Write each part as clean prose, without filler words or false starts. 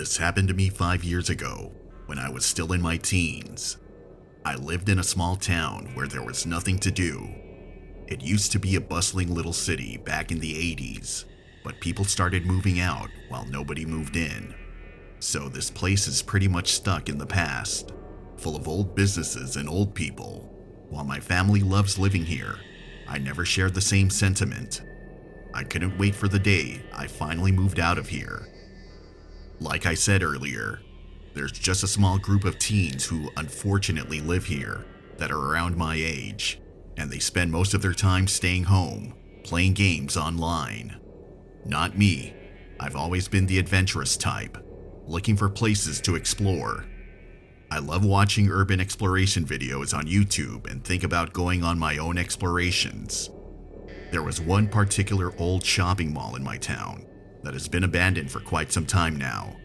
This happened to me 5 years ago, when I was still in my teens. I lived in a small town where there was nothing to do. It used to be a bustling little city back in the 80s, but people started moving out while nobody moved in. So this place is pretty much stuck in the past, full of old businesses and old people. While my family loves living here, I never shared the same sentiment. I couldn't wait for the day I finally moved out of here. Like I said earlier, there's just a small group of teens who unfortunately live here that are around my age, and they spend most of their time staying home, playing games online. Not me. I've always been the adventurous type, looking for places to explore. I love watching urban exploration videos on YouTube and think about going on my own explorations. There was one particular old shopping mall in my town that has been abandoned for quite some time now,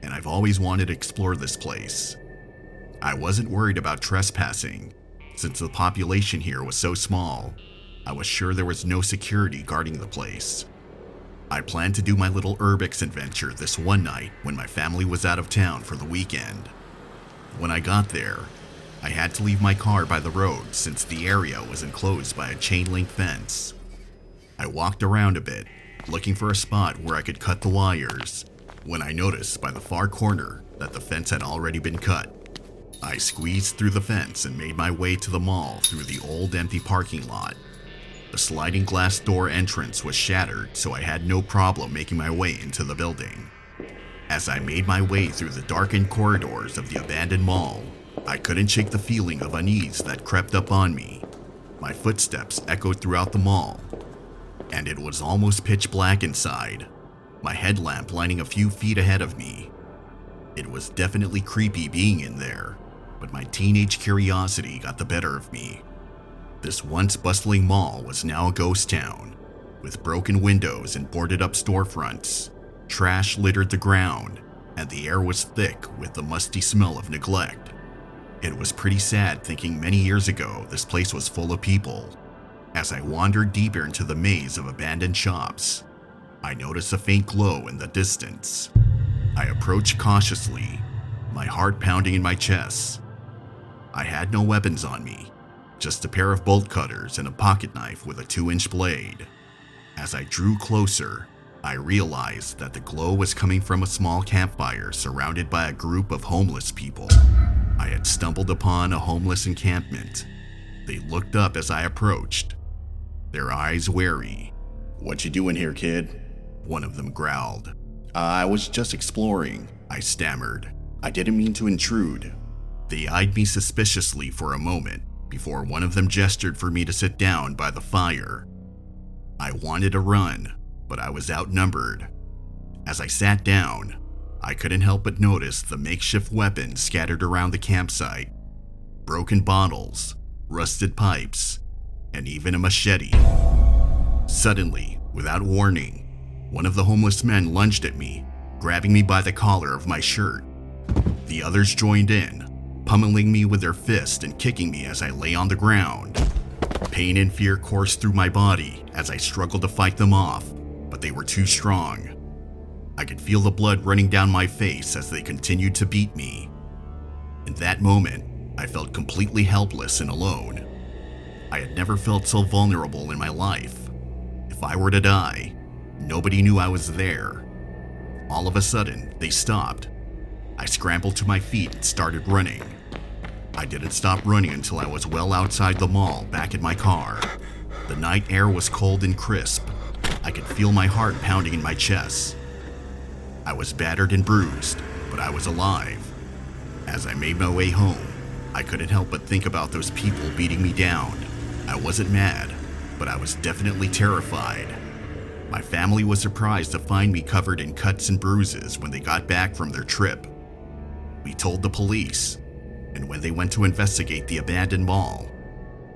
and I've always wanted to explore this place. I wasn't worried about trespassing, since the population here was so small. I was sure there was no security guarding the place. I planned to do my little urbex adventure this one night when my family was out of town for the weekend. When I got there, I had to leave my car by the road since the area was enclosed by a chain link fence. I walked around a bit, looking for a spot where I could cut the wires, when I noticed by the far corner that the fence had already been cut. I squeezed through the fence and made my way to the mall through the old empty parking lot. The sliding glass door entrance was shattered, so I had no problem making my way into the building. As I made my way through the darkened corridors of the abandoned mall, I couldn't shake the feeling of unease that crept up on me. My footsteps echoed throughout the mall, and it was almost pitch black inside, my headlamp lighting a few feet ahead of me. It was definitely creepy being in there, but my teenage curiosity got the better of me. This once bustling mall was now a ghost town, with broken windows and boarded up storefronts. Trash littered the ground, and the air was thick with the musty smell of neglect. It was pretty sad thinking many years ago this place was full of people. As I wandered deeper into the maze of abandoned shops, I noticed a faint glow in the distance. I approached cautiously, my heart pounding in my chest. I had no weapons on me, just a pair of bolt cutters and a pocket knife with a 2-inch blade. As I drew closer, I realized that the glow was coming from a small campfire surrounded by a group of homeless people. I had stumbled upon a homeless encampment. They looked up as I approached, their eyes wary. "What you doing here, kid?" one of them growled. "I was just exploring," I stammered. "I didn't mean to intrude." They eyed me suspiciously for a moment before one of them gestured for me to sit down by the fire. I wanted to run, but I was outnumbered. As I sat down, I couldn't help but notice the makeshift weapons scattered around the campsite. Broken bottles, rusted pipes, and even a machete. Suddenly, without warning, one of the homeless men lunged at me, grabbing me by the collar of my shirt. The others joined in, pummeling me with their fists and kicking me as I lay on the ground. Pain and fear coursed through my body as I struggled to fight them off, but they were too strong. I could feel the blood running down my face as they continued to beat me. In that moment, I felt completely helpless and alone. I had never felt so vulnerable in my life. If I were to die, nobody knew I was there. All of a sudden, they stopped. I scrambled to my feet and started running. I didn't stop running until I was well outside the mall, back in my car. The night air was cold and crisp. I could feel my heart pounding in my chest. I was battered and bruised, but I was alive. As I made my way home, I couldn't help but think about those people beating me down. I wasn't mad, but I was definitely terrified. My family was surprised to find me covered in cuts and bruises when they got back from their trip. We told the police, and when they went to investigate the abandoned mall,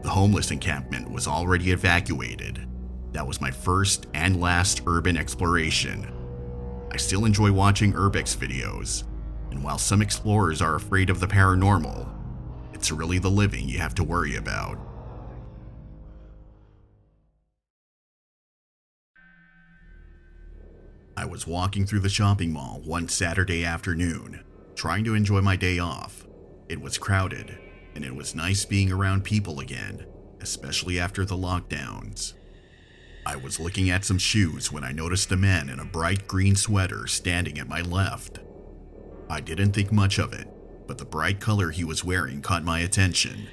the homeless encampment was already evacuated. That was my first and last urban exploration. I still enjoy watching urbex videos, and while some explorers are afraid of the paranormal, it's really the living you have to worry about. I was walking through the shopping mall one Saturday afternoon, trying to enjoy my day off. It was crowded, and it was nice being around people again, especially after the lockdowns. I was looking at some shoes when I noticed a man in a bright green sweater standing at my left. I didn't think much of it, but the bright color he was wearing caught my attention.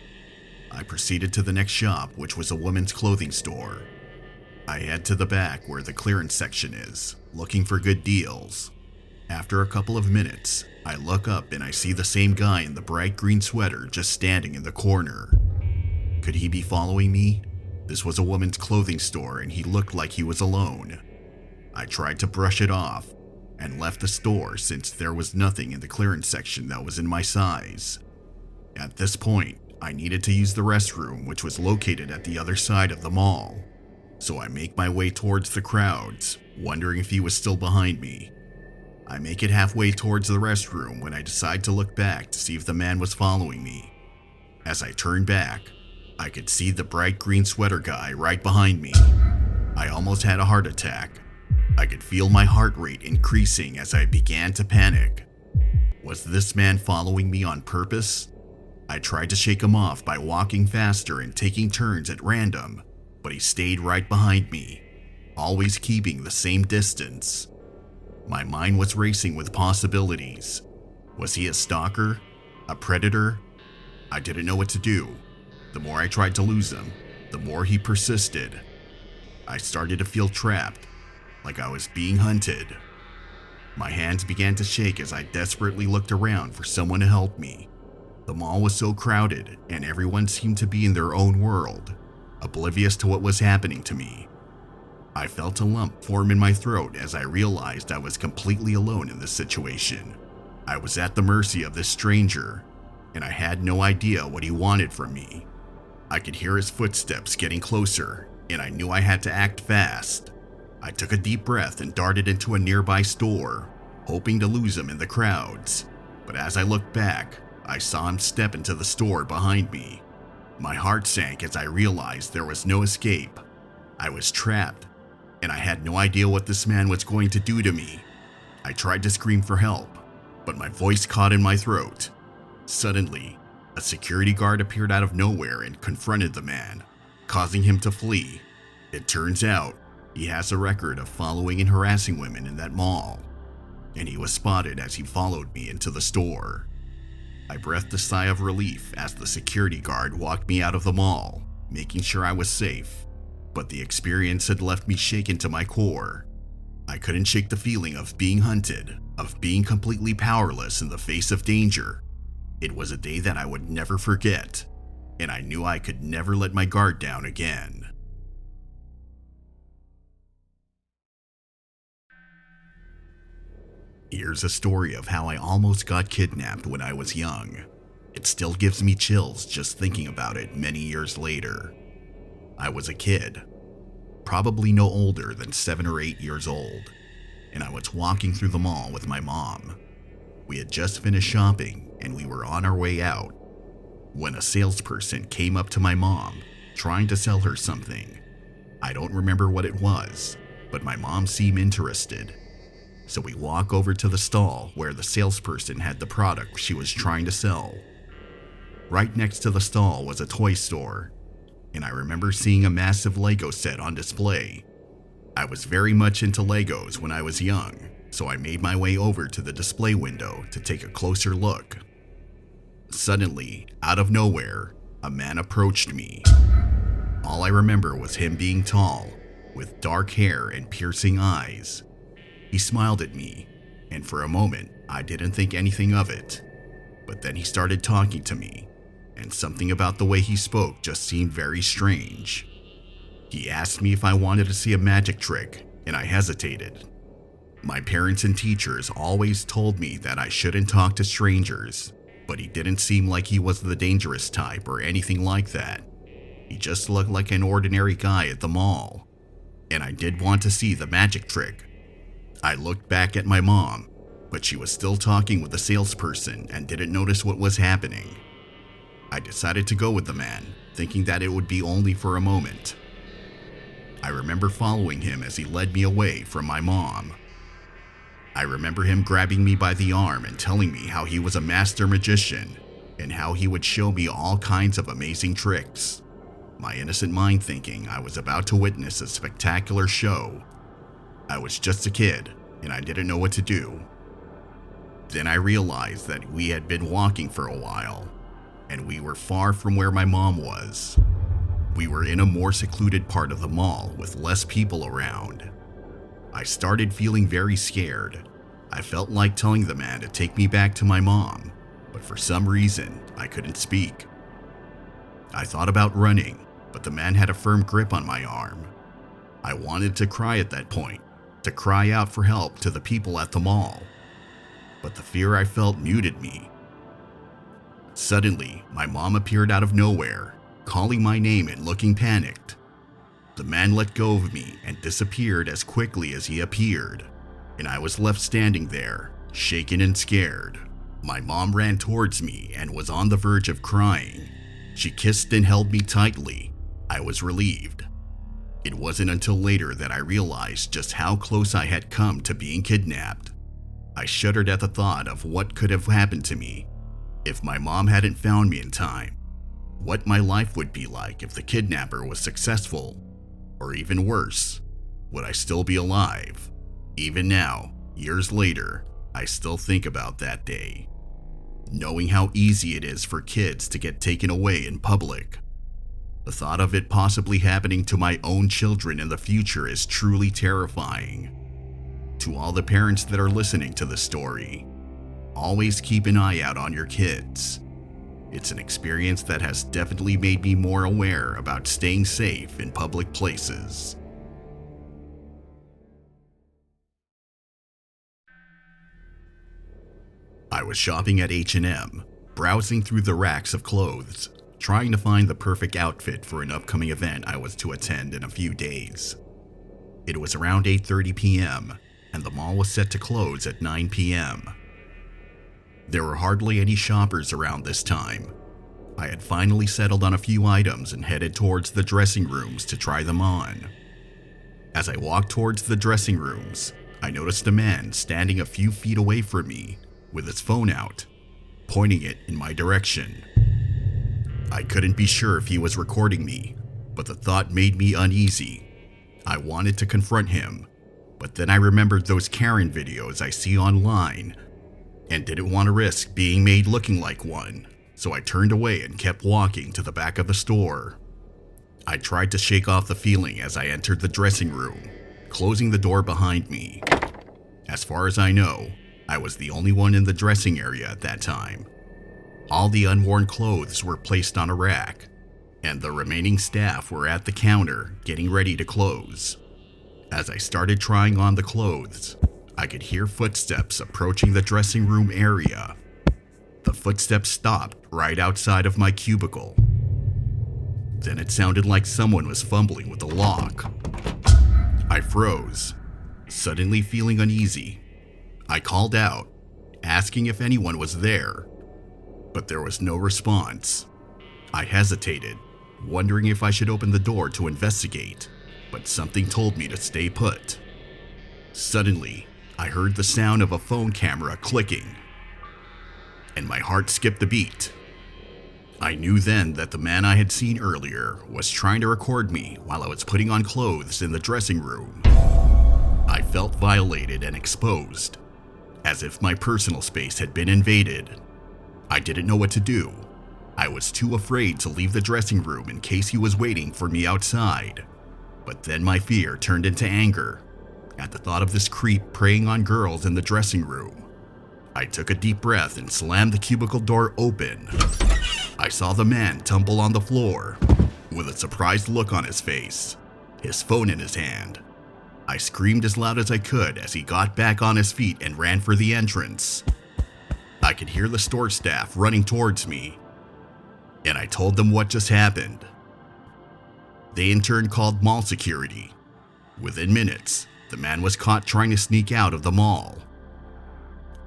I proceeded to the next shop, which was a women's clothing store. I head to the back where the clearance section is, looking for good deals. After a couple of minutes, I look up and I see the same guy in the bright green sweater just standing in the corner. Could he be following me? This was a women's clothing store and he looked like he was alone. I tried to brush it off and left the store since there was nothing in the clearance section that was in my size. At this point, I needed to use the restroom, which was located at the other side of the mall. So I make my way towards the crowds, wondering if he was still behind me. I make it halfway towards the restroom when I decide to look back to see if the man was following me. As I turn back, I could see the bright green sweater guy right behind me. I almost had a heart attack. I could feel my heart rate increasing as I began to panic. Was this man following me on purpose? I tried to shake him off by walking faster and taking turns at random, but he stayed right behind me, always keeping the same distance. My mind was racing with possibilities. Was he a stalker? A predator? I didn't know what to do. The more I tried to lose him, the more he persisted. I started to feel trapped, like I was being hunted. My hands began to shake as I desperately looked around for someone to help me. The mall was so crowded, and everyone seemed to be in their own world, oblivious to what was happening to me. I felt a lump form in my throat as I realized I was completely alone in this situation. I was at the mercy of this stranger, and I had no idea what he wanted from me. I could hear his footsteps getting closer, and I knew I had to act fast. I took a deep breath and darted into a nearby store, hoping to lose him in the crowds. But as I looked back, I saw him step into the store behind me. My heart sank as I realized there was no escape. I was trapped, and I had no idea what this man was going to do to me. I tried to scream for help, but my voice caught in my throat. Suddenly, a security guard appeared out of nowhere and confronted the man, causing him to flee. It turns out, he has a record of following and harassing women in that mall, and he was spotted as he followed me into the store. I breathed a sigh of relief as the security guard walked me out of the mall, making sure I was safe. But the experience had left me shaken to my core. I couldn't shake the feeling of being hunted, of being completely powerless in the face of danger. It was a day that I would never forget, and I knew I could never let my guard down again. Here's a story of how I almost got kidnapped when I was young. It still gives me chills just thinking about it many years later. I was a kid, probably no older than 7 or 8 years old, and I was walking through the mall with my mom. We had just finished shopping and we were on our way out when a salesperson came up to my mom trying to sell her something. I don't remember what it was, but my mom seemed interested. So we walk over to the stall where the salesperson had the product she was trying to sell. Right next to the stall was a toy store, and I remember seeing a massive Lego set on display. I was very much into Legos when I was young, so I made my way over to the display window to take a closer look. Suddenly, out of nowhere, a man approached me. All I remember was him being tall, with dark hair and piercing eyes. He smiled at me, and for a moment, I didn't think anything of it. But then he started talking to me, and something about the way he spoke just seemed very strange. He asked me if I wanted to see a magic trick, and I hesitated. My parents and teachers always told me that I shouldn't talk to strangers, but he didn't seem like he was the dangerous type or anything like that. He just looked like an ordinary guy at the mall, and I did want to see the magic trick. I looked back at my mom, but she was still talking with the salesperson and didn't notice what was happening. I decided to go with the man, thinking that it would be only for a moment. I remember following him as he led me away from my mom. I remember him grabbing me by the arm and telling me how he was a master magician and how he would show me all kinds of amazing tricks. My innocent mind thinking I was about to witness a spectacular show. I was just a kid and I didn't know what to do. Then I realized that we had been walking for a while and we were far from where my mom was. We were in a more secluded part of the mall with less people around. I started feeling very scared. I felt like telling the man to take me back to my mom, but for some reason, I couldn't speak. I thought about running, but the man had a firm grip on my arm. I wanted to cry at that point, to cry out for help to the people at the mall, but the fear I felt muted me. Suddenly, my mom appeared out of nowhere, calling my name and looking panicked. The man let go of me and disappeared as quickly as he appeared, and I was left standing there, shaken and scared. My mom ran towards me and was on the verge of crying. She kissed and held me tightly. I was relieved. It wasn't until later that I realized just how close I had come to being kidnapped. I shuddered at the thought of what could have happened to me if my mom hadn't found me in time. What my life would be like if the kidnapper was successful. Or even worse, would I still be alive? Even now, years later, I still think about that day. Knowing how easy it is for kids to get taken away in public. The thought of it possibly happening to my own children in the future is truly terrifying. To all the parents that are listening to this story, always keep an eye out on your kids. It's an experience that has definitely made me more aware about staying safe in public places. I was shopping at H&M, browsing through the racks of clothes, trying to find the perfect outfit for an upcoming event I was to attend in a few days. It was around 8:30 p.m., and the mall was set to close at 9 p.m. There were hardly any shoppers around this time. I had finally settled on a few items and headed towards the dressing rooms to try them on. As I walked towards the dressing rooms, I noticed a man standing a few feet away from me with his phone out, pointing it in my direction. I couldn't be sure if he was recording me, but the thought made me uneasy. I wanted to confront him, but then I remembered those Karen videos I see online and didn't want to risk being made looking like one, so I turned away and kept walking to the back of the store. I tried to shake off the feeling as I entered the dressing room, closing the door behind me. As far as I know, I was the only one in the dressing area at that time. All the unworn clothes were placed on a rack, and the remaining staff were at the counter getting ready to close. As I started trying on the clothes, I could hear footsteps approaching the dressing room area. The footsteps stopped right outside of my cubicle. Then it sounded like someone was fumbling with the lock. I froze, suddenly feeling uneasy. I called out, asking if anyone was there, but there was no response. I hesitated, wondering if I should open the door to investigate, but something told me to stay put. Suddenly, I heard the sound of a phone camera clicking, and my heart skipped a beat. I knew then that the man I had seen earlier was trying to record me while I was putting on clothes in the dressing room. I felt violated and exposed, as if my personal space had been invaded. I didn't know what to do. I was too afraid to leave the dressing room in case he was waiting for me outside. But then my fear turned into anger at the thought of this creep preying on girls in the dressing room. I took a deep breath and slammed the cubicle door open. I saw the man tumble on the floor with a surprised look on his face, his phone in his hand. I screamed as loud as I could as he got back on his feet and ran for the entrance. I could hear the store staff running towards me, and I told them what just happened. They in turn called mall security. Within minutes, the man was caught trying to sneak out of the mall.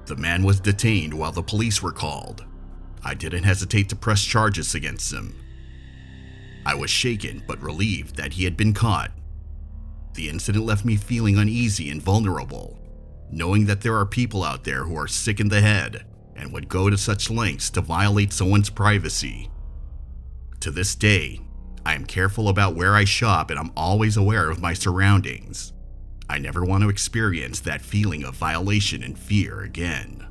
The man was detained while the police were called. I didn't hesitate to press charges against him. I was shaken but relieved that he had been caught. The incident left me feeling uneasy and vulnerable, knowing that there are people out there who are sick in the head and would go to such lengths to violate someone's privacy. To this day, I am careful about where I shop and I'm always aware of my surroundings. I never want to experience that feeling of violation and fear again.